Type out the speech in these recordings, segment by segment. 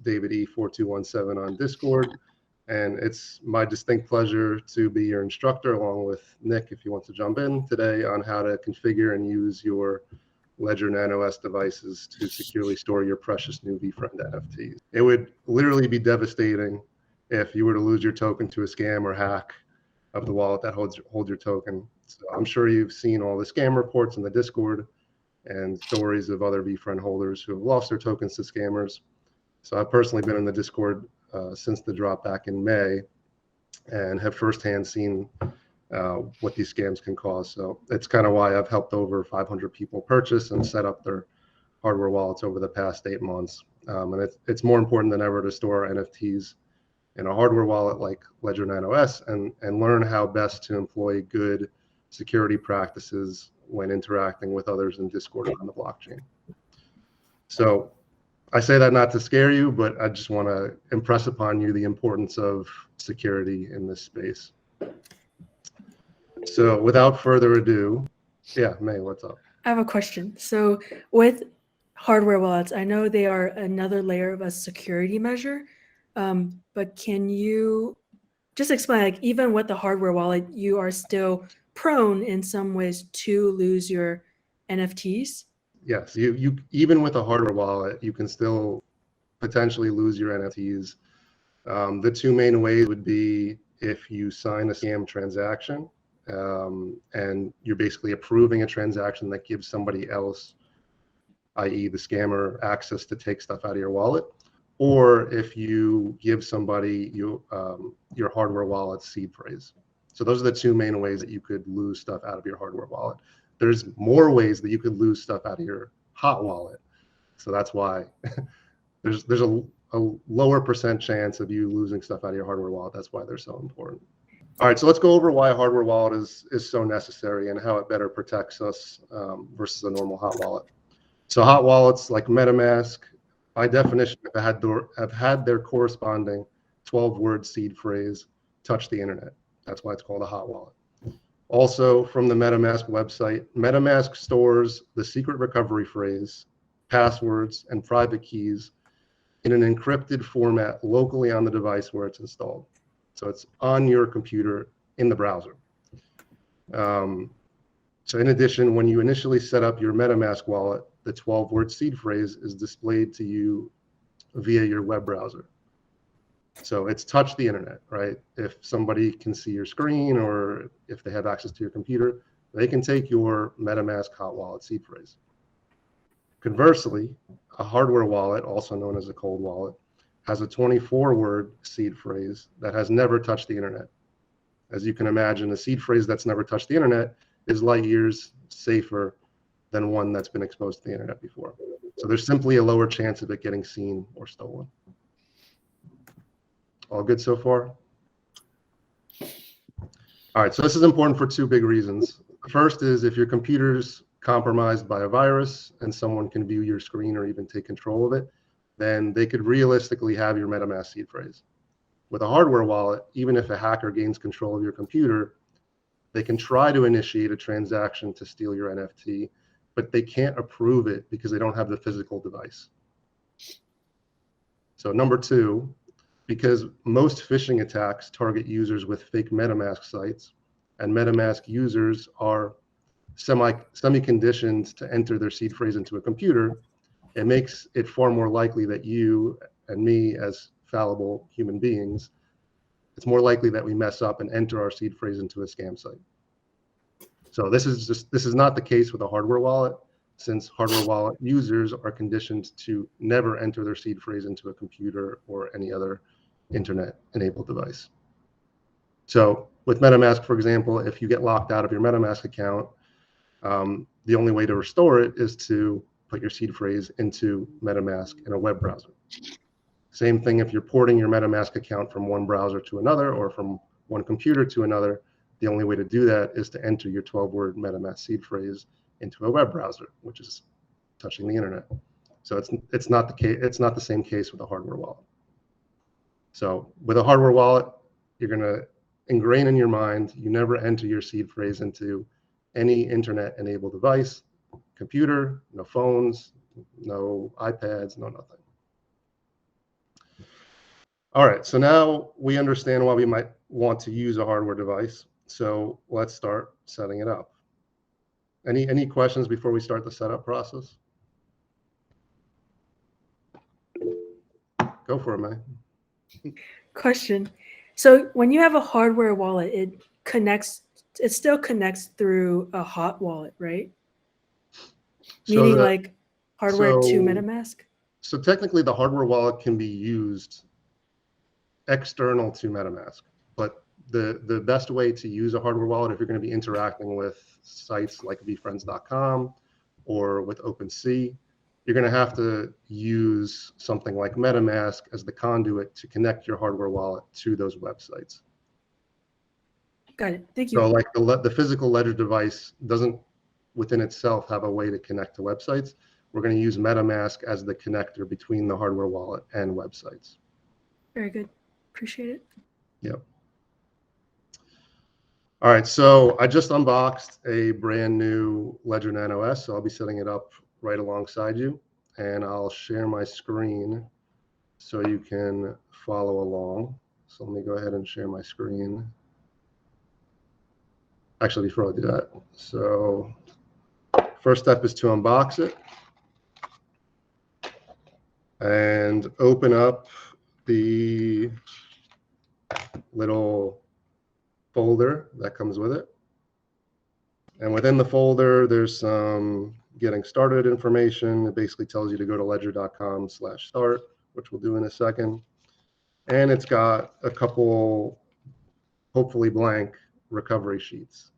DavidE4217 on Discord. And it's my distinct pleasure to be your instructor, along with Nick, if you want to jump in today, on how to configure and use your Ledger Nano S devices to securely store your precious new VeeFriend NFTs. It would literally be devastating if you were to lose your token to a scam or hack of the wallet that holds your token. So I'm sure you've seen all the scam reports in the Discord and stories of other VeeFriend holders who have lost their tokens to scammers. So I've personally been in the Discord since the drop back in May, and have firsthand seen what these scams can cause. So it's kind of why I've helped over 500 people purchase and set up their hardware wallets over the past 8 months. And it's more important than ever to store NFTs in a hardware wallet like Ledger Nano S and learn how best to employ good security practices when interacting with others in Discord on the blockchain. So I say that not to scare you, but I just want to impress upon you the importance of security in this space. So without further ado, yeah, May, what's up? I have a question. So with hardware wallets, I know they are another layer of a security measure, but can you just explain, like, even with the hardware wallet, you are still prone in some ways to lose your NFTs? Yes, you even with a hardware wallet, you can still potentially lose your NFTs. The two main ways would be if you sign a scam transaction, and you're basically approving a transaction that gives somebody else, i.e. the scammer, access to take stuff out of your wallet, or if you give somebody your hardware wallet seed phrase. So those are the two main ways that you could lose stuff out of your hardware wallet. There's more ways that you could lose stuff out of your hot wallet. So that's why there's a lower % chance of you losing stuff out of your hardware wallet. That's why they're so important. All right, so let's go over why a hardware wallet is so necessary and how it better protects us versus a normal hot wallet. So hot wallets like Metamask, by definition, have had their corresponding 12-word seed phrase touch the internet. That's why it's called a hot wallet. Also, from the Metamask website, Metamask stores the secret recovery phrase, passwords, and private keys in an encrypted format locally on the device where it's installed. So it's on your computer in the browser. So in addition, when you initially set up your Metamask wallet, the 12-word seed phrase is displayed to you via your web browser. So it's touched the internet, right? If somebody can see your screen or if they have access to your computer, they can take your Metamask hot wallet seed phrase. Conversely, a hardware wallet, also known as a cold wallet, has a 24-word seed phrase that has never touched the internet. As you can imagine, a seed phrase that's never touched the internet is light years safer than one that's been exposed to the internet before. So there's simply a lower chance of it getting seen or stolen. All good so far? All right, so this is important for two big reasons. First is if your computer's compromised by a virus and someone can view your screen or even take control of it, then they could realistically have your Metamask seed phrase. With a hardware wallet, even if a hacker gains control of your computer, they can try to initiate a transaction to steal your NFT, but they can't approve it because they don't have the physical device. So number two, because most phishing attacks target users with fake Metamask sites, and Metamask users are semi-conditioned to enter their seed phrase into a computer, it makes it far more likely that you and me, as fallible human beings, it's more likely that we mess up and enter our seed phrase into a scam site. So this is not the case with a hardware wallet, since hardware wallet users are conditioned to never enter their seed phrase into a computer or any other internet-enabled device. So with MetaMask, for example, if you get locked out of your MetaMask account, the only way to restore it is to put your seed phrase into MetaMask in a web browser. Same thing if you're porting your MetaMask account from one browser to another or from one computer to another. The only way to do that is to enter your 12-word MetaMask seed phrase into a web browser, which is touching the internet. So it's not the case. It's not the same case with a hardware wallet. So with a hardware wallet, you're going to ingrain in your mind you never enter your seed phrase into any internet-enabled device, computer, no phones, no iPads, no nothing. All right, so now we understand why we might want to use a hardware device. So let's start setting it up. Any questions before we start the setup process? Go for it, man. Question. So when you have a hardware wallet, it still connects through a hot wallet, right? Meaning like hardware to MetaMask? So technically the hardware wallet can be used external to MetaMask, but the best way to use a hardware wallet, if you're going to be interacting with sites like VeeFriends.com or with OpenSea, you're going to have to use something like MetaMask as the conduit to connect your hardware wallet to those websites. Got it. Thank you. So like the physical ledger device doesn't within itself have a way to connect to websites. We're going to use MetaMask as the connector between the hardware wallet and websites. Very good. Appreciate it. Yep. All right, so I just unboxed a brand new Ledger Nano S, so I'll be setting it up right alongside you, and I'll share my screen so you can follow along. So let me go ahead and share my screen. Actually, before I do that, so first step is to unbox it and open up the little folder that comes with it. And within the folder, there's some getting started information. It basically tells you to go to ledger.com/start, which we'll do in a second. And it's got a couple, hopefully blank, recovery sheets.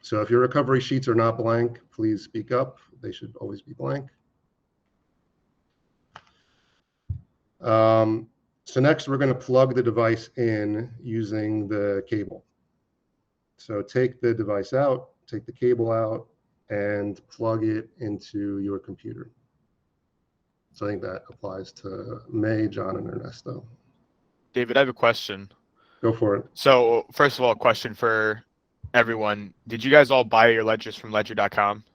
So if your recovery sheets are not blank, please speak up. They should always be blank. So next, we're going to plug the device in using the cable. So take the device out, take the cable out, and plug it into your computer. So I think that applies to May, John, and Ernesto. David, I have a question. Go for it. So first of all, a question for everyone. Did you guys all buy your ledgers from ledger.com?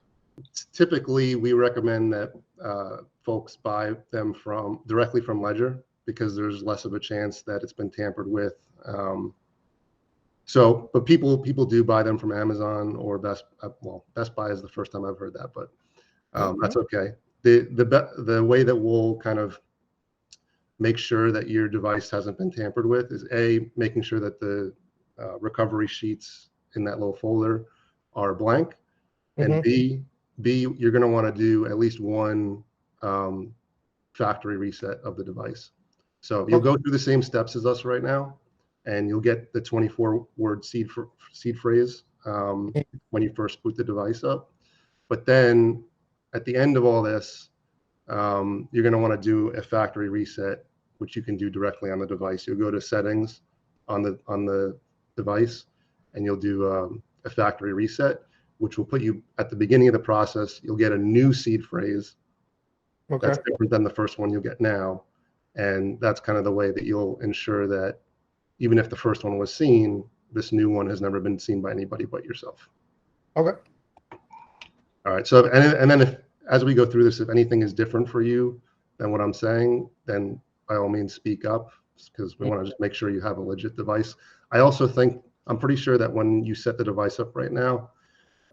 Typically, we recommend that folks buy them directly from Ledger because there's less of a chance that it's been tampered with. But people do buy them from Amazon or Best Buy is the first time I've heard that, but that's okay. The way that we'll kind of make sure that your device hasn't been tampered with is making sure that the recovery sheets in that little folder are blank, and B, you're going to want to do at least one factory reset of the device. So you'll go through the same steps as us right now, and you'll get the 24-word seed phrase when you first boot the device up. But then at the end of all this, you're going to want to do a factory reset, which you can do directly on the device. You'll go to settings on the device, and you'll do a factory reset, which will put you at the beginning of the process. You'll get a new seed phrase that's different than the first one you'll get now. And that's kind of the way that you'll ensure that even if the first one was seen, this new one has never been seen by anybody but yourself. Okay. All right. So, and then as we go through this, if anything is different for you than what I'm saying, then by all means speak up, because we want to just make sure you have a legit device. I'm pretty sure that when you set the device up right now,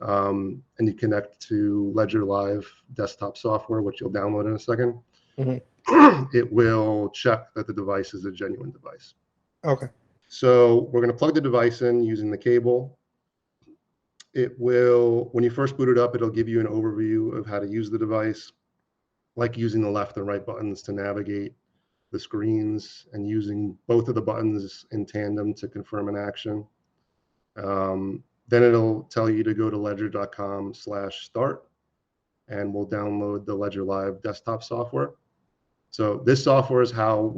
and you connect to Ledger Live desktop software, which you'll download in a second, it will check that the device is a genuine device. Okay. So we're going to plug the device in using the cable. It will, when you first boot it up, it'll give you an overview of how to use the device, like using the left and right buttons to navigate the screens and using both of the buttons in tandem to confirm an action. Then it'll tell you to go to ledger.com/start, and we'll download the Ledger Live desktop software. So this software is how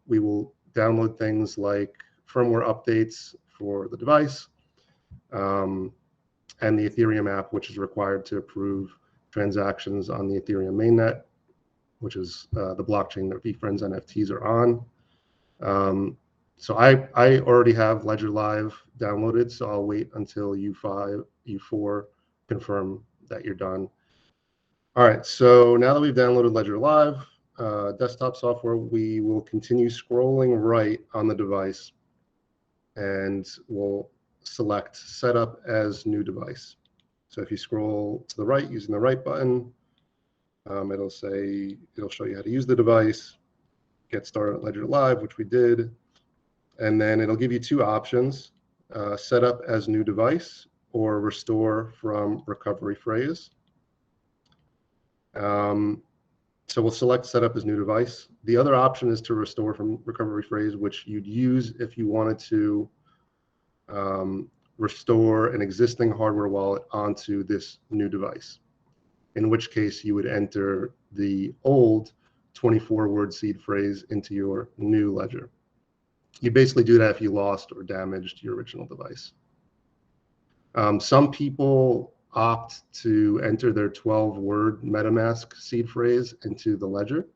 we will download things like firmware updates for the device, and the Ethereum app, which is required to approve transactions on the Ethereum mainnet, which is the blockchain that VeeFriends NFTs are on. So I already have Ledger Live downloaded, so I'll wait until U4 confirm that you're done. All right, so now that we've downloaded Ledger Live, desktop software, we will continue scrolling right on the device, and we'll select Setup as New Device. So if you scroll to the right using the right button, it'll show you how to use the device, get started at Ledger Live, which we did, and then it'll give you two options, Setup as New Device or Restore from Recovery Phrase. So we'll select Setup as New Device. The other option is to Restore from Recovery Phrase, which you'd use if you wanted to restore an existing hardware wallet onto this new device, in which case you would enter the old 24-word seed phrase into your new ledger. You basically do that if you lost or damaged your original device. Some people opt to enter their 12-word Metamask seed phrase into the ledger,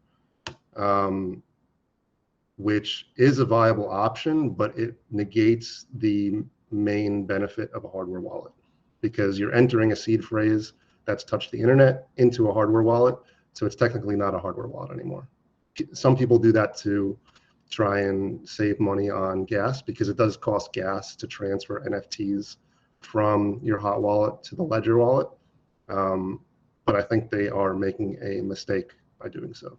which is a viable option, but it negates the main benefit of a hardware wallet, because you're entering a seed phrase that's touched the internet into a hardware wallet, so it's technically not a hardware wallet anymore. Some people do that to try and save money on gas, because it does cost gas to transfer NFTs from your hot wallet to the Ledger wallet, but I think they are making a mistake by doing so.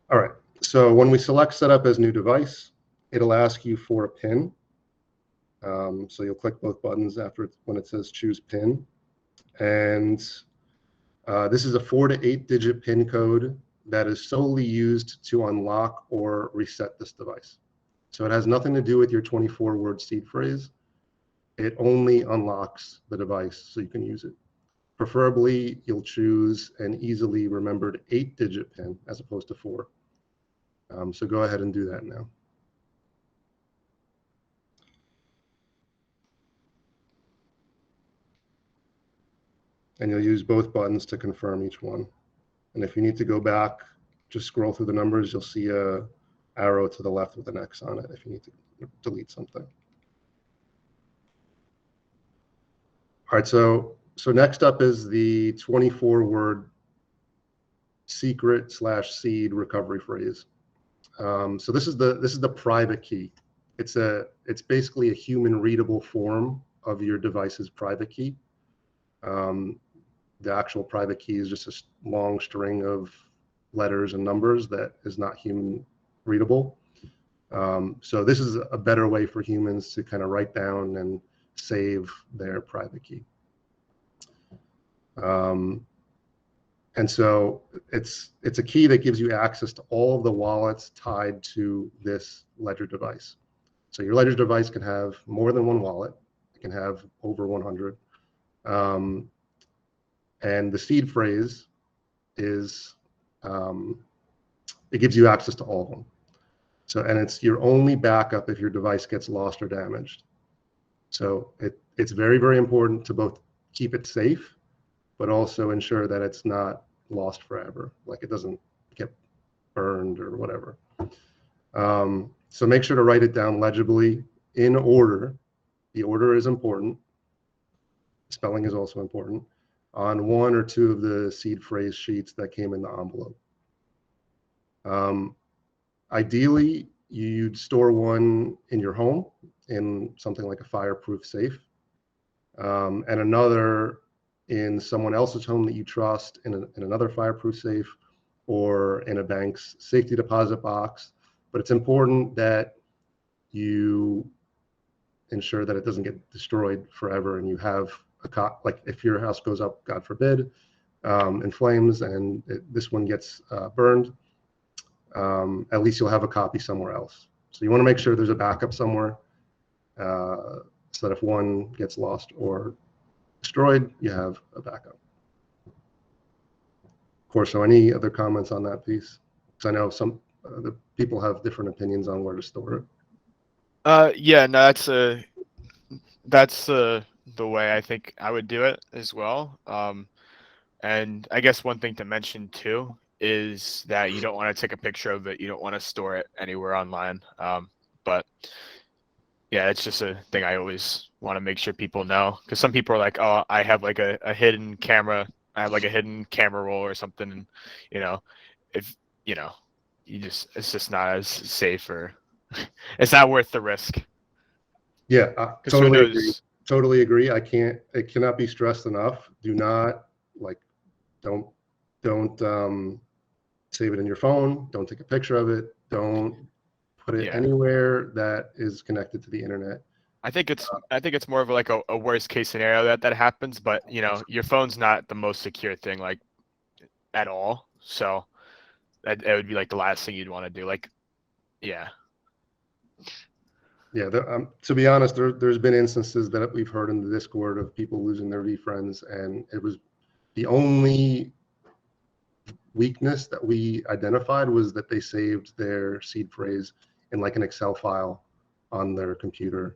All right, so when we select Setup as New Device, it'll ask you for a PIN. So you'll click both buttons when it says Choose PIN, and this is a 4 to 8 digit PIN code that is solely used to unlock or reset this device. So it has nothing to do with your 24-word seed phrase. It only unlocks the device so you can use it. Preferably, you'll choose an easily remembered 8-digit PIN as opposed to 4. So go ahead and do that now. And you'll use both buttons to confirm each one. And if you need to go back, just scroll through the numbers. You'll see a arrow to the left with an X on it if you need to delete something. All right, so next up is the 24-word secret/seed recovery phrase. So this is the private key. It's basically a human readable form of your device's private key. The actual private key is just a long string of letters and numbers that is not human readable. So this is a better way for humans to kind of write down and save their private key. And so it's a key that gives you access to all of the wallets tied to this Ledger device. So your Ledger device can have more than one wallet. It can have over 100. And the seed phrase is, it gives you access to all of them. So, and it's your only backup if your device gets lost or damaged. So it's very, very important to both keep it safe, but also ensure that it's not lost forever, like it doesn't get burned or whatever. So make sure to write it down legibly in order. The order is important. Spelling is also important, on 1 or 2 of the seed phrase sheets that came in the envelope. Ideally, you'd store one in your home in something like a fireproof safe, and another in someone else's home that you trust in another fireproof safe, or in a bank's safety deposit box. But it's important that you ensure that it doesn't get destroyed forever, and you have like if your house goes up, God forbid, in flames, and this one gets burned, at least you'll have a copy somewhere else. So you want to make sure there's a backup somewhere, so that if one gets lost or destroyed, you have a backup. Of course, so any other comments on that piece? Because I know some the people have different opinions on where to store it. Yeah, no, that's the way I think I would do it as well. And I guess one thing to mention too is that you don't want to take a picture of it. You don't want to store it anywhere online. But yeah, it's just a thing I always want to make sure people know, because some people are like, oh, I have like a hidden camera I have like a hidden camera roll or something, and if it's just not as safe, or it's not worth the risk. Yeah, Because who totally agree. knows? Totally agree. It cannot be stressed enough. Do not don't save it in your phone. Don't take a picture of it. Don't put it anywhere that is connected to the internet. I think it's more of like a worst case scenario that happens, but your phone's not the most secure thing like at all. So it would be like the last thing you'd want to do. Like, yeah. Yeah, to be honest, there's been instances that we've heard in the Discord of people losing their VeeFriends, and it was the only weakness that we identified was that they saved their seed phrase in like an Excel file on their computer,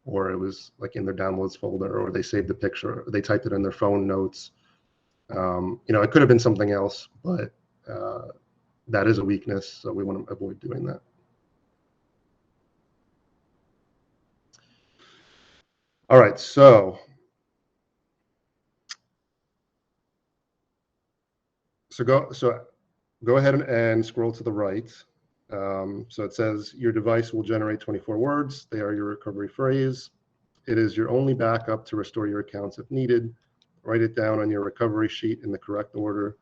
or it was like in their downloads folder, or they saved the picture, or they typed it in their phone notes. It could have been something else, but that is a weakness, so we want to avoid doing that. All right, so go ahead and scroll to the right. So it says your device will generate 24 words. They are your recovery phrase. It is your only backup to restore your accounts if needed. Write it down on your recovery sheet in the correct order.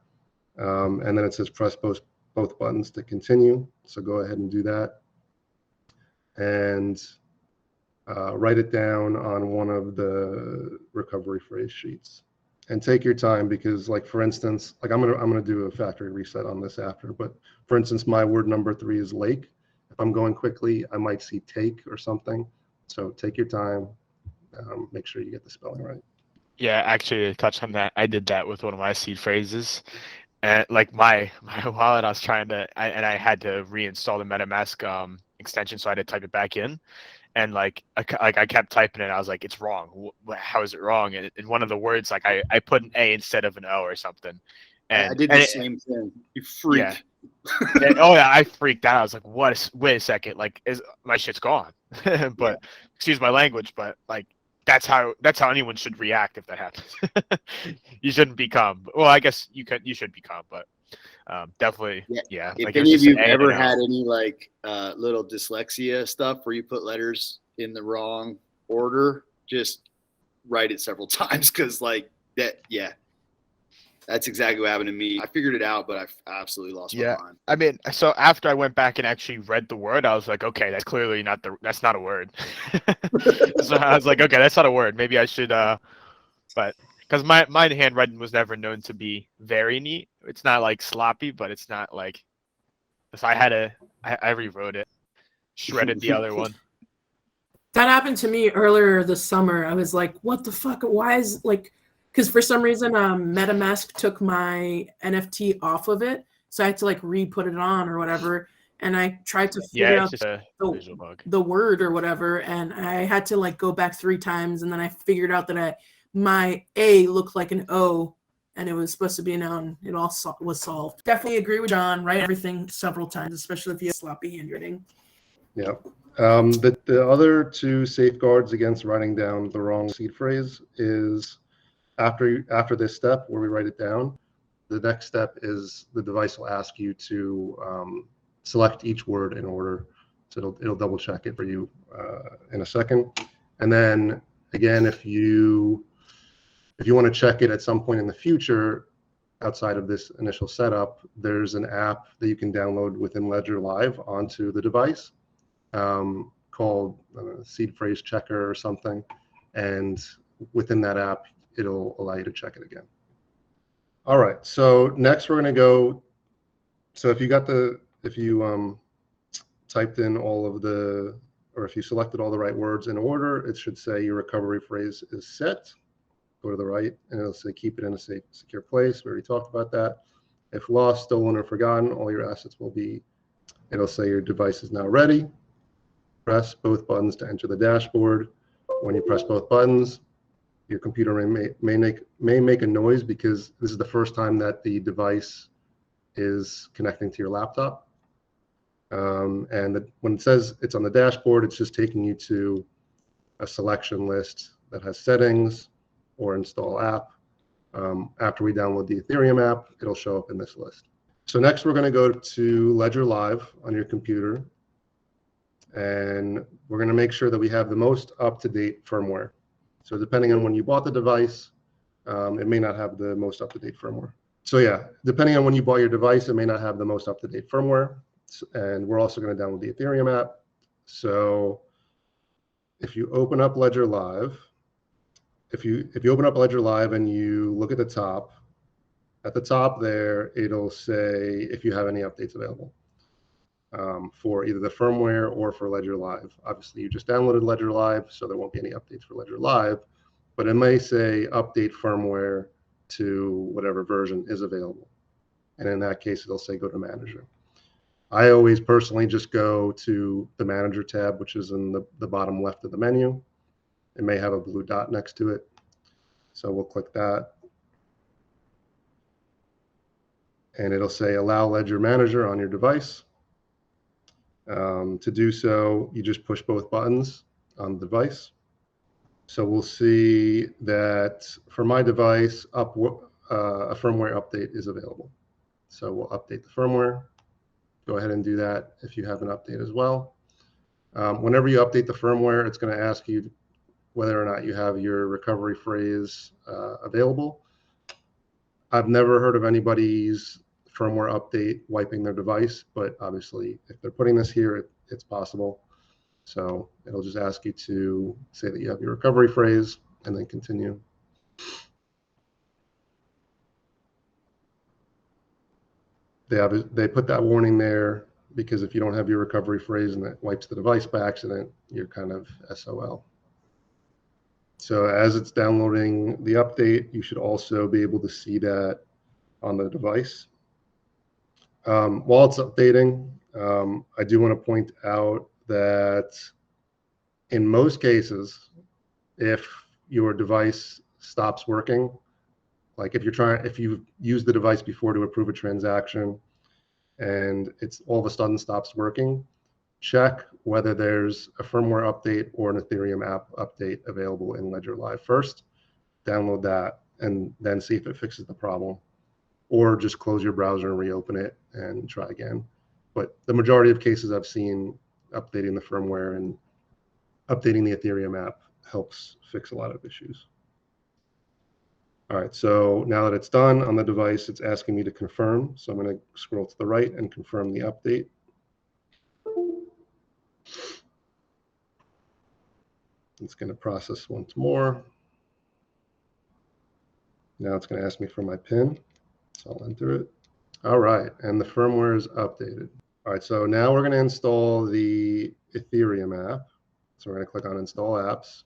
And then it says press both buttons to continue. So go ahead and do that. And write it down on one of the recovery phrase sheets. And take your time, because like, for instance, like I'm gonna do a factory reset on this after, but for instance, my word number 3 is lake. If I'm going quickly, I might see take or something. So take your time, make sure you get the spelling right. Yeah, actually, to touch on that, I did that with one of my seed phrases, and like my wallet, I was trying to, I had to reinstall the MetaMask extension, so I had to type it back in. And like I kept typing it. I was like, it's wrong. How is it wrong? And in one of the words, like I put an A instead of an O or something. And I did the same thing. You freak. Yeah. Oh yeah, I freaked out. I was like, what? Wait a second. Like, is my shit's gone? But excuse my language, but like that's how anyone should react if that happens. You shouldn't be calm. Well, I guess you should be calm, but definitely, yeah. If like, any of you ever had any like little dyslexia stuff where you put letters in the wrong order, just write it several times, because like that, that's exactly what happened to me. I figured it out, but I absolutely lost my mind. I mean, so after I went back and actually read the word, I was like, okay, that's clearly that's not a word. So I was like, okay, that's not a word. Maybe I should, but because my handwriting was never known to be very neat. It's not like sloppy, but it's not like, so I rewrote it, shredded the other one. That happened to me earlier this summer. I was like, what the fuck? Why is like, because for some reason, MetaMask took my NFT off of it. So I had to like re-put it on or whatever. And I tried to figure out the word or whatever. And I had to like go back 3 times. And then I figured out that my A looked like an O and it was supposed to be an O, and it all was solved. Definitely agree with John. Write everything several times, especially if you have sloppy handwriting. Yeah. The other 2 safeguards against writing down the wrong seed phrase is after this step where we write it down, the next step is the device will ask you to select each word in order. So it'll double check it for you in a second. And then again, if you want to check it at some point in the future, outside of this initial setup, there's an app that you can download within Ledger Live onto the device called Seed Phrase Checker or something. And within that app, it'll allow you to check it again. All right, so next we're going to go. So if you typed in all of the, or if you selected all the right words in order, it should say your recovery phrase is set. Go to the right, and it'll say keep it in a safe, secure place. We already talked about that. If lost, stolen, or forgotten, all your assets will be. It'll say your device is now ready. Press both buttons to enter the dashboard. When you press both buttons, your computer may make a noise, because this is the first time that the device is connecting to your laptop. And when it says it's on the dashboard, it's just taking you to a selection list that has settings or install app. After we download the Ethereum app, it'll show up in this list. So next we're going to go to Ledger Live on your computer, and we're going to make sure that we have the most up-to-date firmware. So depending on when you bought the device, it may not have the most up-to-date firmware. So yeah, depending on when you bought your device, it may not have the most up-to-date firmware. And we're also going to download the Ethereum app. So if you open up Ledger Live, if you open up Ledger Live and you look at the top there, it'll say if you have any updates available for either the firmware or for Ledger Live. Obviously, you just downloaded Ledger Live, so there won't be any updates for Ledger Live, but it may say update firmware to whatever version is available. And in that case, it'll say go to Manager. I always personally just go to the Manager tab, which is in the bottom left of the menu. It may have a blue dot next to it. So we'll click that. And it'll say allow Ledger Manager on your device. To do so, you just push both buttons on the device. So we'll see that for my device, a firmware update is available. So we'll update the firmware. Go ahead and do that if you have an update as well. Whenever you update the firmware, it's going to ask you whether or not you have your recovery phrase available. I've never heard of anybody's firmware update wiping their device, but obviously if they're putting this here, it's possible. So it'll just ask you to say that you have your recovery phrase and then continue. They put that warning there because if you don't have your recovery phrase and it wipes the device by accident, you're kind of SOL. So as it's downloading the update, you should also be able to see that on the device. While it's updating, I do want to point out that in most cases, if your device stops working, like if you've used the device before to approve a transaction and it's all of a sudden stops working, check whether there's a firmware update or an Ethereum app update available in Ledger Live first. Download that and then see if it fixes the problem. Or just close your browser and reopen it and try again. But the majority of cases I've seen, updating the firmware and updating the Ethereum app helps fix a lot of issues. All right, so now that it's done on the device, it's asking me to confirm. So I'm going to scroll to the right and confirm the update. It's going to process once more. Now it's going to ask me for my PIN. So I'll enter it. All right, and the firmware is updated. All right, so now we're going to install the Ethereum app. So we're going to click on Install Apps.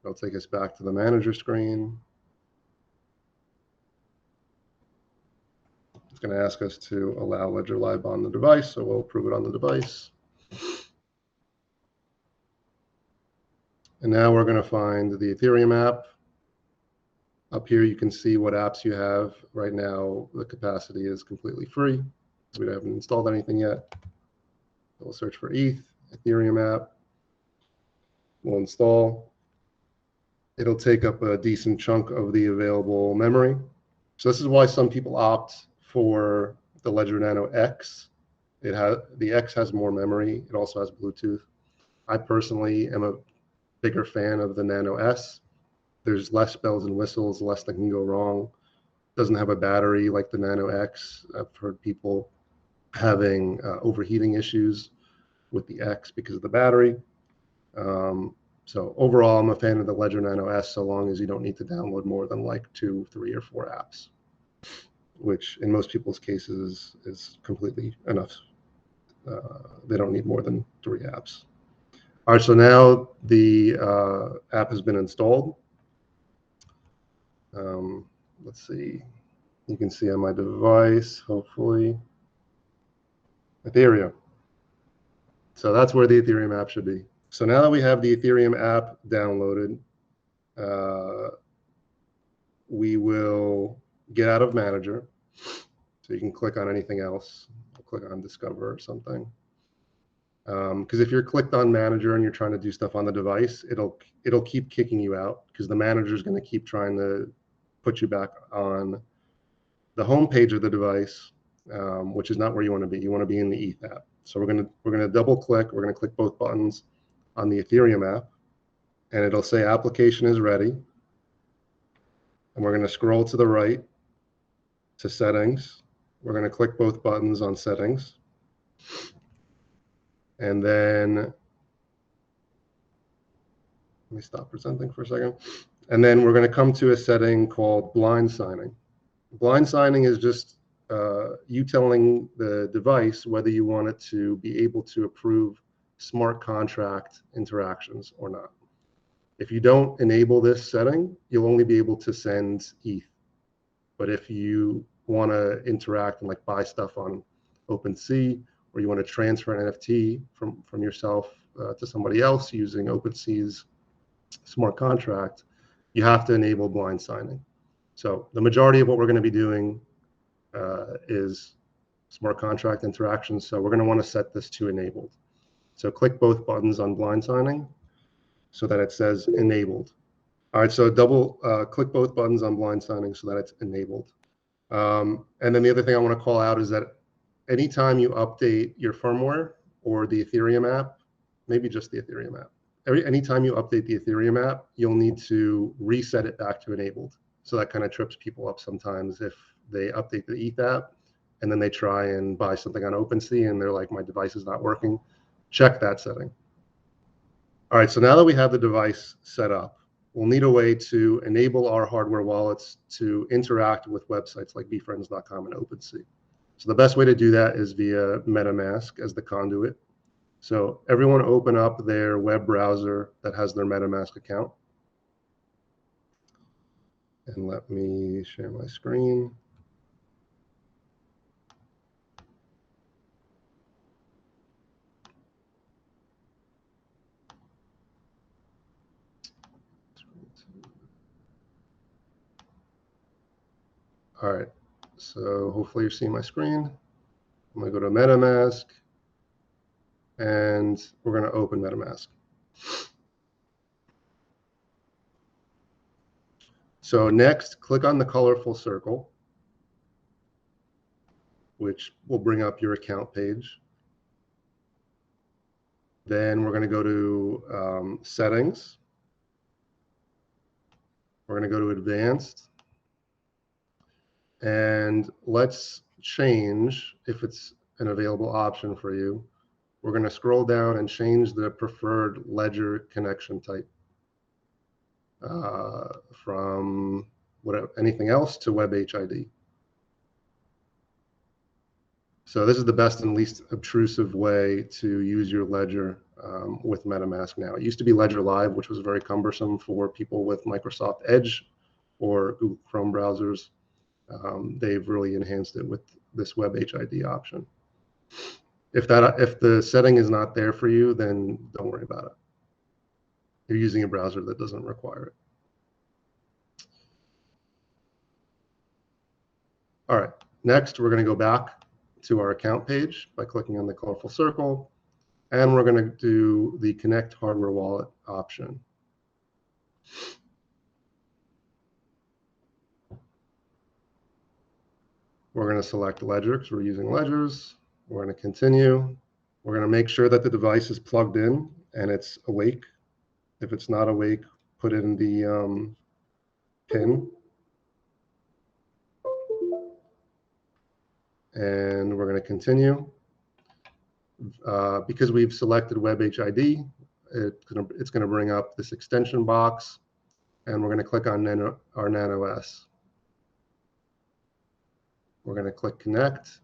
It'll take us back to the Manager screen. It's going to ask us to allow Ledger Live on the device, so we'll approve it on the device. And now we're going to find the Ethereum app. Up here, you can see what apps you have. Right now, the capacity is completely free. We haven't installed anything yet. We'll search for ETH, Ethereum app. We'll install. It'll take up a decent chunk of the available memory. So this is why some people opt for the Ledger Nano X. The X has more memory. It also has Bluetooth. I personally am a bigger fan of the Nano S. There's less bells and whistles, less that can go wrong. Doesn't have a battery like the Nano X. I've heard people having overheating issues with the X because of the battery. So overall, I'm a fan of the Ledger Nano S so long as you don't need to download more than like 2, 3, or 4 apps, which in most people's cases is completely enough. They don't need more than 3 apps. All right, so now the app has been installed. Let's see. You can see on my device, hopefully, Ethereum. So that's where the Ethereum app should be. So now that we have the Ethereum app downloaded, we will get out of Manager. So you can click on anything else. I'll click on Discover or something. Because if you're clicked on Manager and you're trying to do stuff on the device, it'll keep kicking you out because the manager is going to keep trying to put you back on the home page of the device, which is not where you want to be. You want to be in the ETH app. So we're gonna double click. We're gonna click both buttons on the Ethereum app, and it'll say application is ready. And we're gonna scroll to the right to settings. We're gonna click both buttons on settings, and then let me stop presenting for a second. And then we're gonna come to a setting called blind signing. Blind signing is just you telling the device whether you want it to be able to approve smart contract interactions or not. If you don't enable this setting, you'll only be able to send ETH. But if you want to interact and like buy stuff on OpenSea, or you want to transfer an NFT from yourself to somebody else using OpenSea's smart contract, you have to enable blind signing. So the majority of what we're going to be doing is smart contract interactions. So we're going to want to set this to enabled. So click both buttons on blind signing so that it says enabled. All right, so double click both buttons on blind signing so that it's enabled. And then the other thing I want to call out is that anytime you update your firmware or the Ethereum app, maybe just the Ethereum app, anytime you update the Ethereum app, you'll need to reset it back to enabled. So that kind of trips people up sometimes if they update the ETH app and then they try and buy something on OpenSea and they're like, my device is not working. Check that setting. All right, so now that we have the device set up, we'll need a way to enable our hardware wallets to interact with websites like VeeFriends.com and OpenSea. So the best way to do that is via Metamask as the conduit. So everyone open up their web browser that has their Metamask account. And let me share my screen. All right, so hopefully you're seeing my screen. I'm gonna go to MetaMask and we're gonna open MetaMask. So next, click on the colorful circle, which will bring up your account page. Then we're gonna go to settings. We're gonna go to advanced. And let's change, if it's an available option for you, we're going to scroll down and change the preferred ledger connection type from anything else to WebHID. So this is the best and least obtrusive way to use your ledger with MetaMask now. It used to be Ledger Live, which was very cumbersome for people with Microsoft Edge or Google Chrome browsers. They've really enhanced it with this WebHID option. If the setting is not there for you, then don't worry about it. You're using a browser that doesn't require it. All right, next we're going to go back to our account page by clicking on the colorful circle, and we're going to do the Connect Hardware Wallet option. We're going to select Ledger because we're using ledgers. We're going to continue. We're going to make sure that the device is plugged in and it's awake. If it's not awake, put in the PIN. And we're going to continue. Because we've selected WebHID, it's going to bring up this extension box, and we're going to click on our Nano S. We're going to click Connect.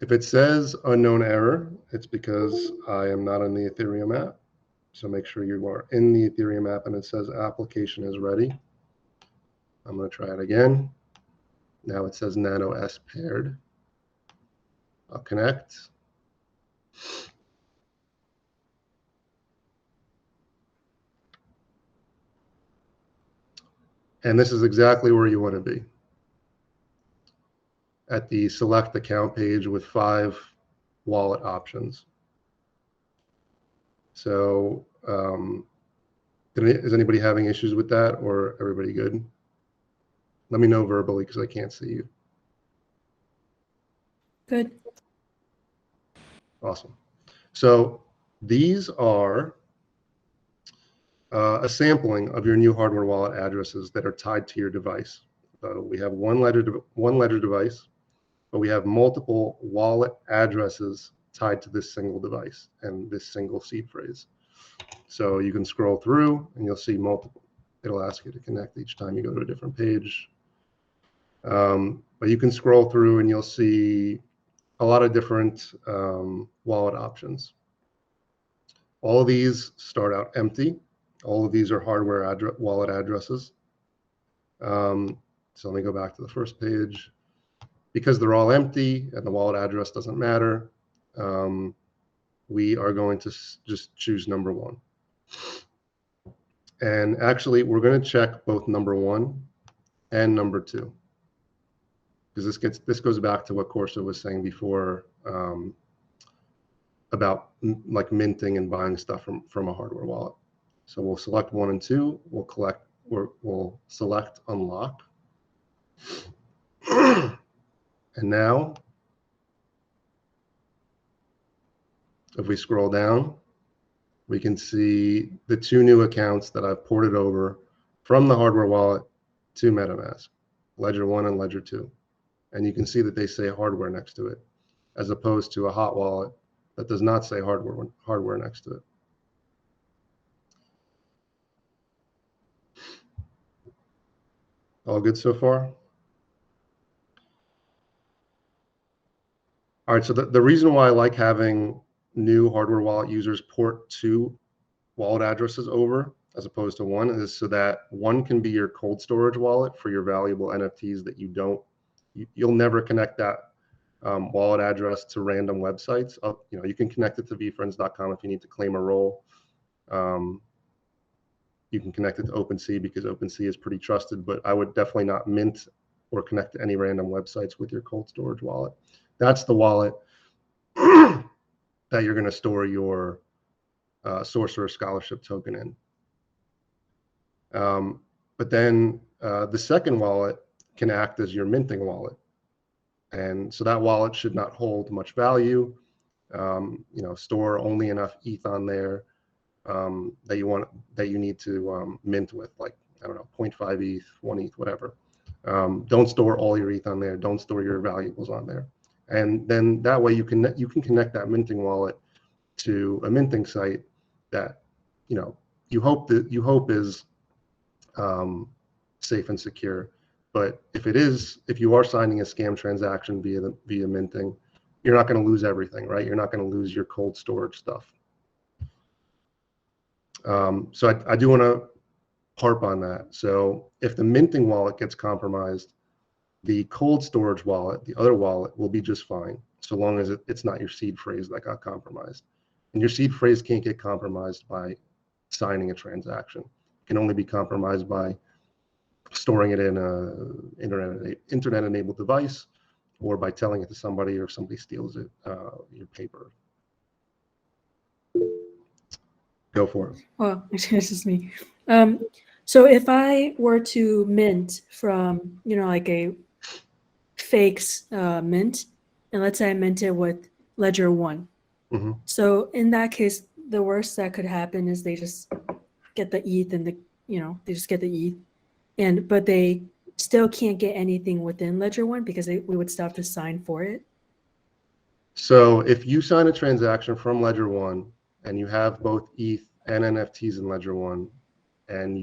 If it says unknown error, it's because I am not in the Ethereum app. So make sure you are in the Ethereum app and it says application is ready. I'm going to try it again. Now it says Nano S paired. I'll connect. And this is exactly where you want to be, at the select account page with 5 wallet options. So Is anybody having issues with that, or everybody good? Let me know verbally because I can't see you. Good. Awesome. So these are a sampling of your new hardware wallet addresses that are tied to your device. We have one ledger device, but we have multiple wallet addresses tied to this single device and this single seed phrase. So you can scroll through and you'll see multiple. It'll ask you to connect each time you go to a different page. But you can scroll through and you'll see a lot of different wallet options. All of these start out empty. All of these are hardware wallet addresses. So let me go back to the first page. Because they're all empty and the wallet address doesn't matter, we are going to just choose number one. And actually, we're going to check both number one and number two, because this goes back to what Corso was saying before about like minting and buying stuff from a hardware wallet. So we'll select 1 and 2. We'll select unlock. And now, if we scroll down, we can see the 2 new accounts that I've ported over from the hardware wallet to MetaMask, Ledger 1 and Ledger 2. And you can see that they say hardware next to it, as opposed to a hot wallet that does not say hardware next to it. All good so far? All right, so the reason why I like having new hardware wallet users port 2 wallet addresses over as opposed to 1 is so that 1 can be your cold storage wallet for your valuable NFTs that you'll never connect that wallet address to random websites. You can connect it to VeeFriends.com if you need to claim a role. You can connect it to OpenSea because OpenSea is pretty trusted, but I would definitely not mint or connect to any random websites with your cold storage wallet. That's the wallet that you're going to store your Sorcerer Scholarship token in. But then the second wallet can act as your minting wallet. And so that wallet should not hold much value. Store only enough ETH on there that you need to mint with, like, I don't know, 0.5 ETH, 1 ETH, whatever. Don't store all your ETH on there. Don't store your valuables on there. And then that way you can connect that minting wallet to a minting site that you hope is safe and secure. But if you are signing a scam transaction via minting, you're not going to lose everything, right? You're not going to lose your cold storage stuff. So I do want to harp on that. So if the minting wallet gets compromised, the cold storage wallet, the other wallet, will be just fine, so long as it's not your seed phrase that got compromised. And your seed phrase can't get compromised by signing a transaction. It can only be compromised by storing it in an internet-enabled device, or by telling it to somebody, or if somebody steals it, your paper. Go for it. Well, it's just me. So if I were to mint from, like a fakes mint, and let's say I mint it with Ledger 1. Mm-hmm. So in that case, the worst that could happen is they just get the ETH and they just get the ETH, but they still can't get anything within Ledger 1 because we would still have to sign for it. So if you sign a transaction from Ledger 1 and you have both ETH and NFTs in Ledger 1, and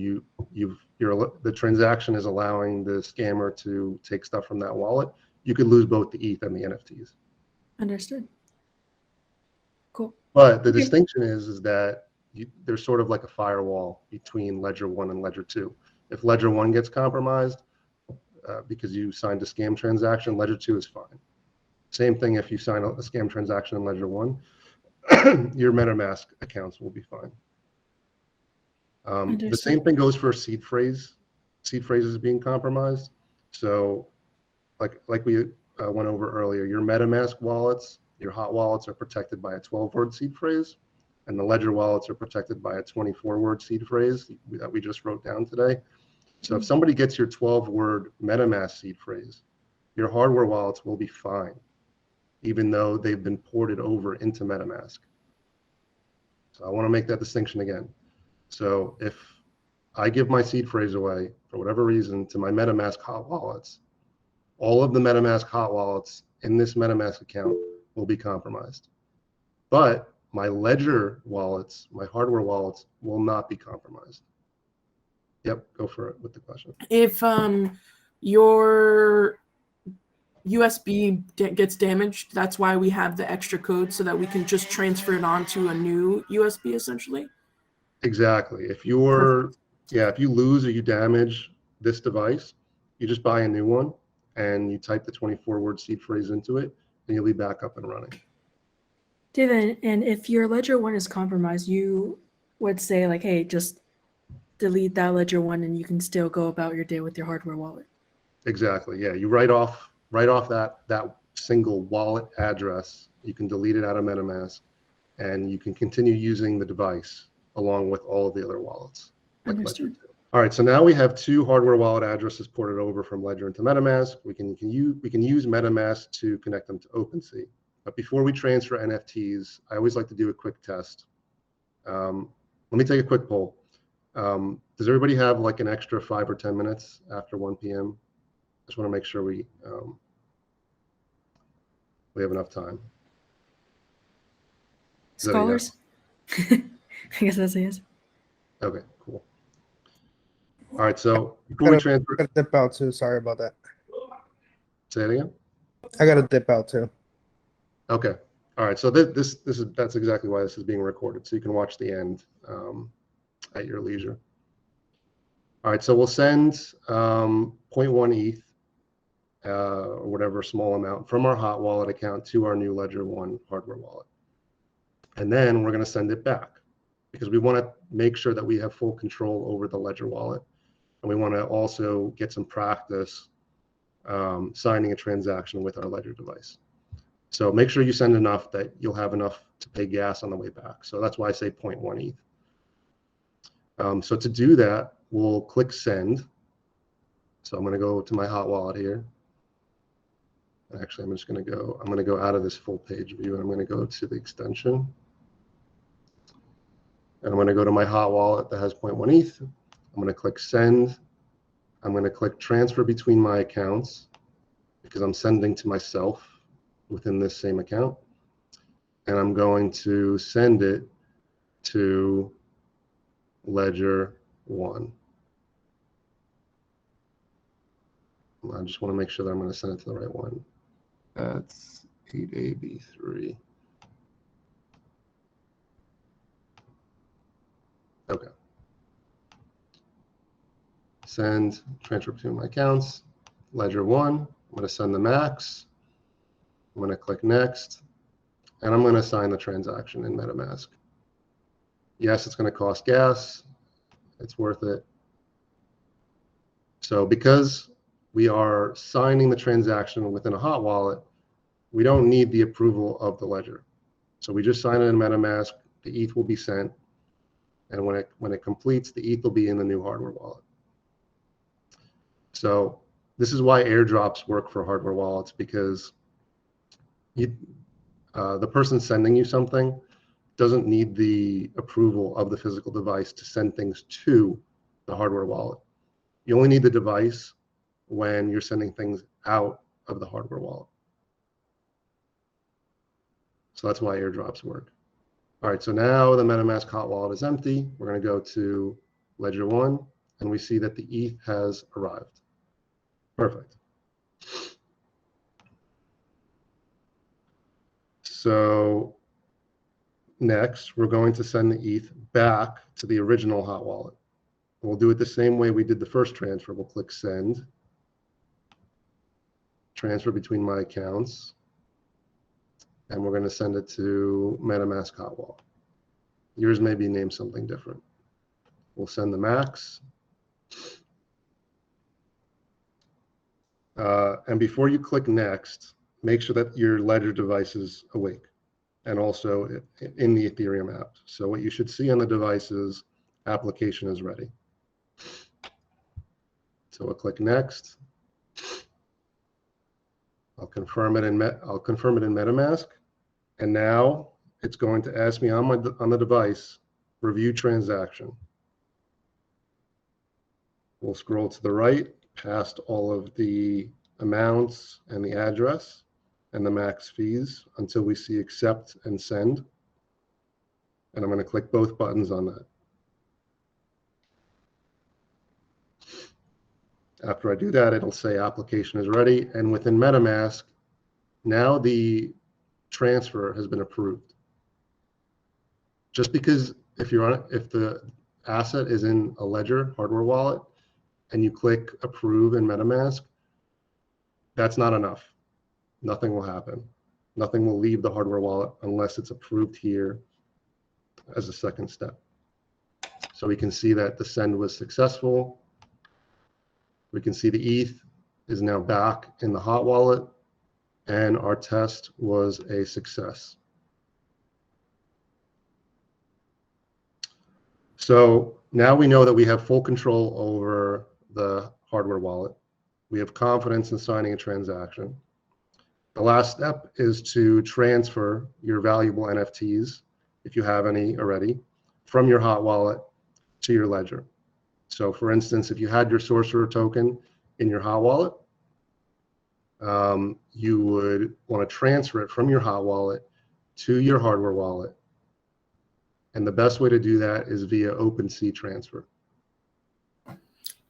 the transaction is allowing the scammer to take stuff from that wallet, you could lose both the ETH and the NFTs. Understood. Cool. But the distinction is that there's sort of like a firewall between Ledger 1 and Ledger 2. If Ledger 1 gets compromised because you signed a scam transaction, Ledger 2 is fine. Same thing if you sign a scam transaction in Ledger 1, your MetaMask accounts will be fine. The same thing goes for seed phrases being compromised. So like we went over earlier, your MetaMask wallets, your hot wallets, are protected by a 12-word seed phrase. and the ledger wallets are protected by a 24-word seed phrase that we just wrote down today. So if somebody gets your 12-word MetaMask seed phrase, your hardware wallets will be fine, even though they've been ported over into MetaMask. So I want to make that distinction again. So if I give my seed phrase away for whatever reason to my MetaMask hot wallets, all of the MetaMask hot wallets in this MetaMask account will be compromised. But my ledger wallets, my hardware wallets, will not be compromised. Yep, go for it with the question. If your USB gets damaged, that's why we have the extra code so that we can just transfer it onto a new USB essentially. Exactly. If you're, yeah, if you lose or you damage this device, you just buy a new one and you type the 24-word seed phrase into it, and you'll be back up and running. David, and if your Ledger 1 is compromised, you would say like, hey, just delete that Ledger 1 and you can still go about your day with your hardware wallet. Exactly. Yeah, you write off that single wallet address. You can delete it out of MetaMask, and you can continue using the device along with all of the other wallets. Like Understood. all right, so now we have two hardware wallet addresses ported over from Ledger into MetaMask. We can use MetaMask to connect them to OpenSea. But before we transfer NFTs, I always like to do a quick test. Let me take a quick poll. Does everybody have like an extra 5 or 10 minutes after 1 p.m.? Just want to make sure we have enough time. Is that a yes? Scholars? I guess that's a yes. Okay, cool. All right, so before we transfer, I gotta dip out too. Sorry about that. say it again. I gotta dip out too. Okay. All right. So that's exactly why this is being recorded, so you can watch the end at your leisure. All right. So we'll send 0.1 ETH or whatever small amount from our hot wallet account to our new Ledger 1 hardware wallet, and then we're going to send it back because we want to make sure that we have full control over the Ledger wallet, and we want to also get some practice signing a transaction with our Ledger device. So make sure you send enough that you'll have enough to pay gas on the way back. So that's why I say 0.1 ETH. So to do that, we'll click send. So I'm going to go to my hot wallet here. Actually, I'm going to go out of this full page view, and I'm going to go to the extension. And I'm going to go to my hot wallet that has 0.1 ETH. I'm going to click send. I'm going to click transfer between my accounts because I'm sending to myself within this same account, and I'm going to send it to Ledger 1. I just want to make sure that I'm going to send it to the right one. That's 8AB3. Okay. Send, transfer between my accounts, Ledger 1. I'm going to send the max. I'm going to click next, and I'm going to sign the transaction in MetaMask. Yes, it's going to cost gas. It's worth it. So because we are signing the transaction within a hot wallet, we don't need the approval of the ledger. So we just sign it in MetaMask. The ETH will be sent, and when it completes, the ETH will be in the new hardware wallet. So this is why airdrops work for hardware wallets, because the person sending you something doesn't need the approval of the physical device to send things to the hardware wallet. You only need the device when you're sending things out of the hardware wallet. So that's why airdrops work. All right, so now the MetaMask hot wallet is empty. We're going to go to Ledger 1, and we see that the ETH has arrived. Perfect. So next, we're going to send the ETH back to the original hot wallet. We'll do it the same way we did the first transfer. We'll click send, transfer between my accounts, and we're going to send it to MetaMask hot wallet. Yours may be named something different. We'll send the max. And before you click next, make sure that your Ledger device is awake. and also in the Ethereum app. So what you should see on the device is application is ready. So we'll click next. I'll confirm it in MetaMask, and now it's going to ask me on the device, review transaction. We'll scroll to the right, past all of the amounts and the address and the max fees until we see accept and send. And I'm going to click both buttons on that. After I do that, it'll say application is ready. And within MetaMask, now the transfer has been approved. Just because if the asset is in a ledger hardware wallet and you click approve in MetaMask, that's not enough. Nothing will happen. Nothing will leave the hardware wallet unless it's approved here as a second step. So we can see that the send was successful. We can see the ETH is now back in the hot wallet, and our test was a success. So now we know that we have full control over the hardware wallet. We have confidence in signing a transaction. The last step is to transfer your valuable NFTs, if you have any already, from your hot wallet to your ledger. So for instance, if you had your sorcerer token in your hot wallet, you would want to transfer it from your hot wallet to your hardware wallet. And the best way to do that is via OpenSea transfer.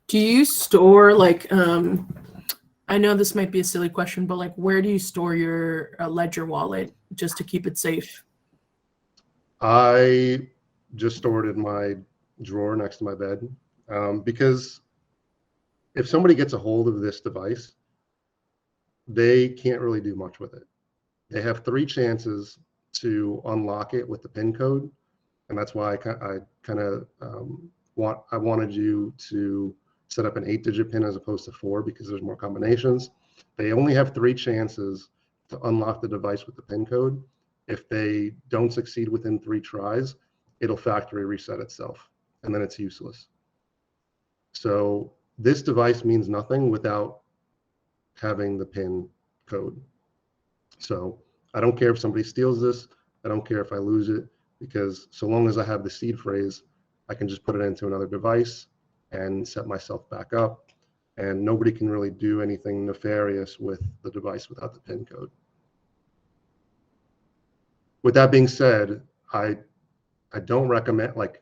Do you store like, I know this might be a silly question, but like, where do you store your Ledger wallet just to keep it safe? I just stored it in my drawer next to my bed because if somebody gets a hold of this device, they can't really do much with it. They have 3 chances to unlock it with the PIN code, and that's why I wanted you to set up an 8-digit PIN as opposed to 4 because there's more combinations. They only have 3 chances to unlock the device with the PIN code. If they don't succeed within 3 tries, it'll factory reset itself, and then it's useless. So this device means nothing without having the PIN code. So I don't care if somebody steals this. I don't care if I lose it, because so long as I have the seed phrase, I can just put it into another device and set myself back up. And nobody can really do anything nefarious with the device without the PIN code. With that being said, I don't recommend, like,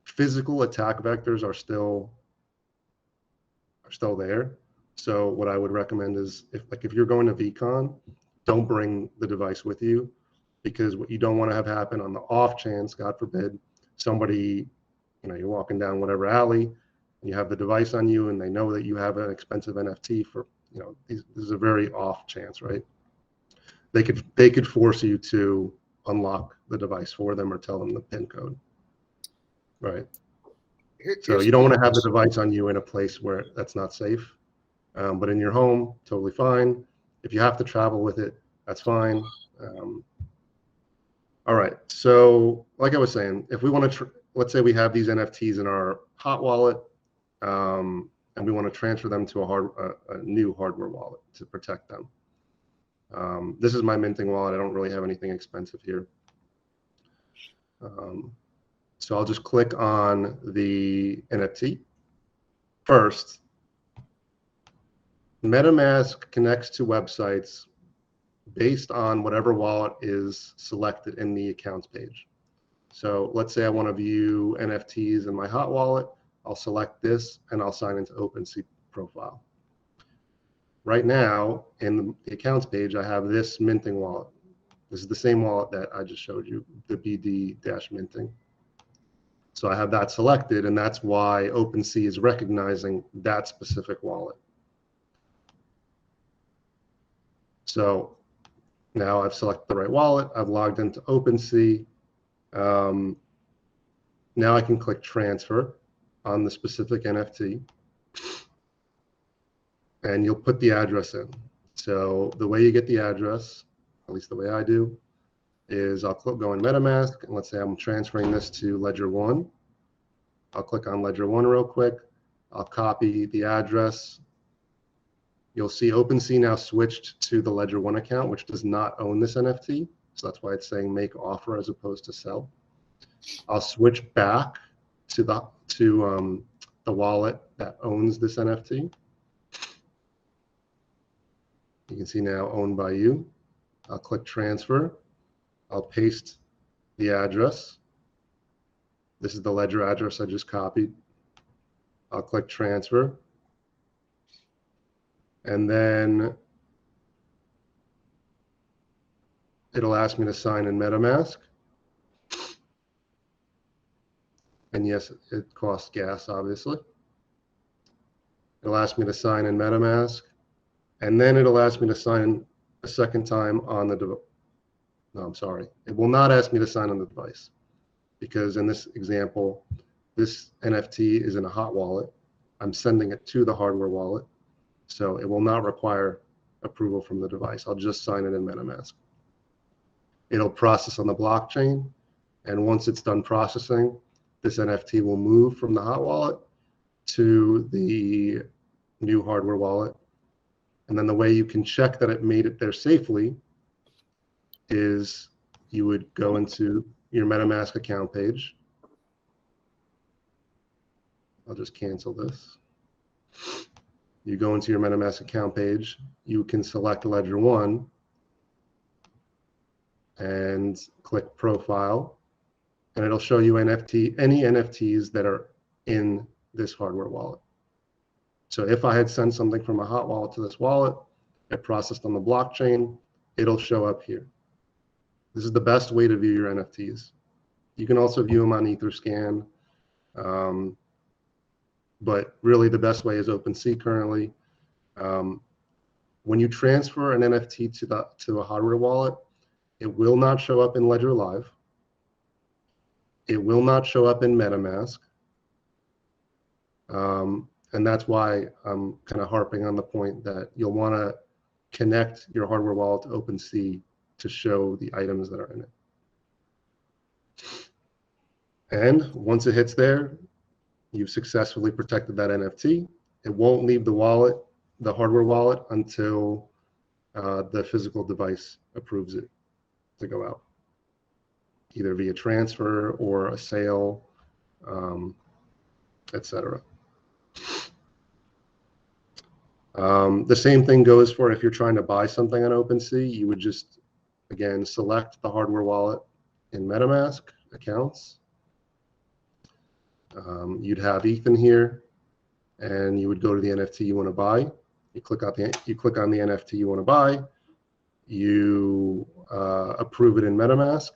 physical attack vectors are still there. So what I would recommend is if you're going to VCon, don't bring the device with you, because what you don't want to have happen on the off chance, God forbid, somebody, you're walking down whatever alley and you have the device on you and they know that you have an expensive NFT for, this is a very off chance, right? They could force you to unlock the device for them or tell them the PIN code, right? So you don't want to have the device on you in a place where that's not safe. But in your home, totally fine. If you have to travel with it, that's fine. All right. So like I was saying, if we want to, let's say we have these NFTs in our hot wallet, and we want to transfer them to a new hardware wallet to protect them. This is my minting wallet. I don't really have anything expensive here. So I'll just click on the NFT. First, MetaMask connects to websites based on whatever wallet is selected in the accounts page. So let's say I want to view NFTs in my hot wallet. I'll select this and I'll sign into OpenSea profile. Right now, in the accounts page, I have this minting wallet. This is the same wallet that I just showed you, the BD-minting. So I have that selected, and that's why OpenSea is recognizing that specific wallet. So now I've selected the right wallet. I've logged into OpenSea. Now I can click transfer on the specific NFT, and you'll put the address in. So the way you get the address, at least the way I do, is I'll go in MetaMask, and let's say I'm transferring this to Ledger 1. I'll click on Ledger 1 real quick. I'll copy the address. You'll see OpenSea now switched to the Ledger 1 account, which does not own this NFT. So that's why it's saying make offer as opposed to sell. I'll switch back to the wallet that owns this NFT. You can see now owned by you. I'll click transfer. I'll paste the address. This is the Ledger address I just copied. I'll click transfer. And then it'll ask me to sign in MetaMask. And yes, it costs gas, obviously. It'll ask me to sign in MetaMask. And then it'll ask me to sign a second time on the device. No, I'm sorry. It will not ask me to sign on the device, because in this example, this NFT is in a hot wallet. I'm sending it to the hardware wallet. So it will not require approval from the device. I'll just sign it in MetaMask. It'll process on the blockchain. And once it's done processing, this NFT will move from the hot wallet to the new hardware wallet. And then the way you can check that it made it there safely is you would go into your MetaMask account page. I'll just cancel this. You go into your MetaMask account page, you can select Ledger 1 and click Profile, and it'll show you any NFTs that are in this hardware wallet. So if I had sent something from a hot wallet to this wallet, it processed on the blockchain, it'll show up here. This is the best way to view your NFTs. You can also view them on Etherscan, but really the best way is OpenSea currently. When you transfer an NFT to a hardware wallet, it will not show up in Ledger Live. It will not show up in MetaMask. And that's why I'm kind of harping on the point that you'll want to connect your hardware wallet to OpenSea to show the items that are in it. And once it hits there, you've successfully protected that NFT. It won't leave the wallet, the hardware wallet, until the physical device approves it to go out, either via transfer or a sale, etc. The same thing goes for if you're trying to buy something on OpenSea. You would just, again, select the hardware wallet in MetaMask accounts. You'd have ETH in here, and you would go to the NFT you want to buy. You click on the NFT you want to buy. You approve it in MetaMask,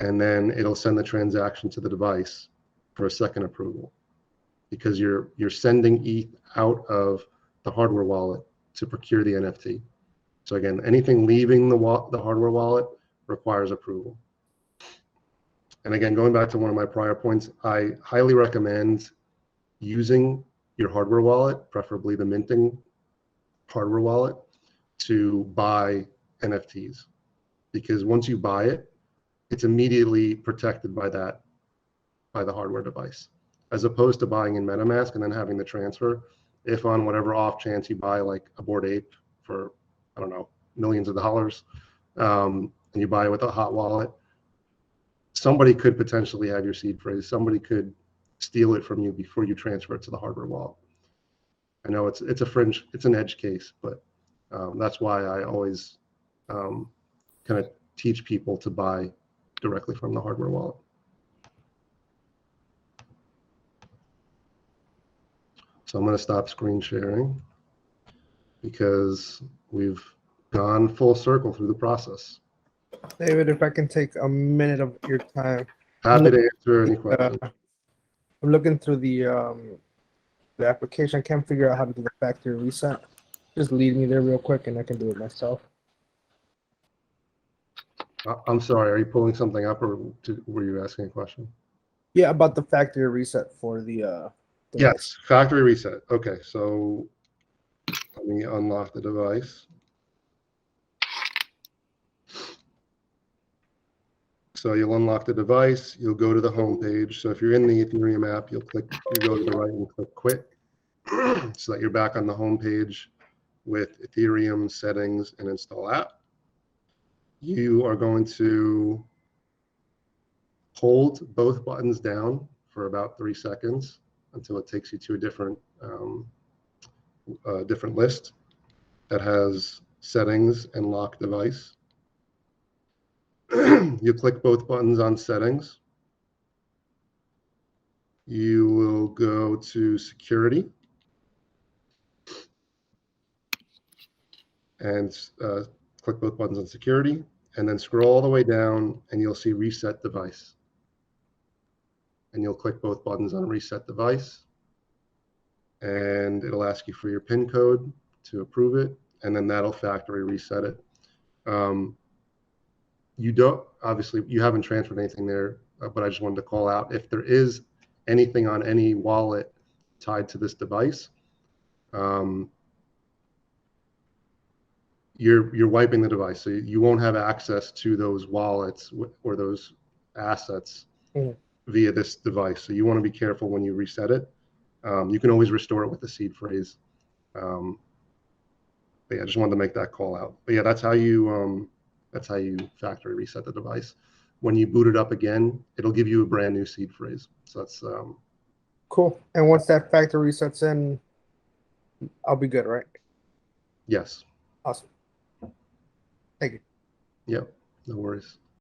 and then it'll send the transaction to the device for a second approval, because you're sending ETH out of the hardware wallet to procure the NFT. So again, anything leaving the hardware wallet requires approval. And again, going back to one of my prior points, I highly recommend using your hardware wallet, preferably the minting hardware wallet, to buy NFTs. Because once you buy it, it's immediately protected by the hardware device, as opposed to buying in MetaMask and then having the transfer. If on whatever off chance you buy like a Bored Ape for, I don't know, millions of dollars, and you buy it with a hot wallet, somebody could potentially have your seed phrase. Somebody could steal it from you before you transfer it to the hardware wallet. I know it's an edge case, but that's why I always kind of teach people to buy directly from the hardware wallet. So I'm going to stop screen sharing because we've gone full circle through the process. David, if I can take a minute of your time. Happy to answer any questions. I'm looking through the application. I can't figure out how to do the factory reset. Just lead me there real quick and I can do it myself. I'm sorry, are you pulling something up, or were you asking a question? Yeah, about the factory reset for the Yes, factory reset. Okay, so let me unlock the device. So you'll unlock the device, you'll go to the home page. So if you're in the Ethereum app, you go to the right and click quit so that you're back on the home page with Ethereum settings and install app. You are going to hold both buttons down for about 3 seconds until it takes you to a different list that has settings and lock device. You click both buttons on settings. You will go to security and click both buttons on security, and then scroll all the way down and you'll see reset device. And you'll click both buttons on reset device, and it'll ask you for your PIN code to approve it, and then that'll factory reset it. Obviously you haven't transferred anything there, but I just wanted to call out if there is anything on any wallet tied to this device, you're wiping the device, so you won't have access to those wallets or those assets via this device. So you want to be careful when you reset it. You can always restore it with the seed phrase. But yeah, I just wanted to make that call out. But yeah, that's how you factory reset the device. When you boot it up again, it'll give you a brand new seed phrase. So that's cool. And once that factory resets in, I'll be good, right? Yes. Awesome. Thank you. Yep. No worries.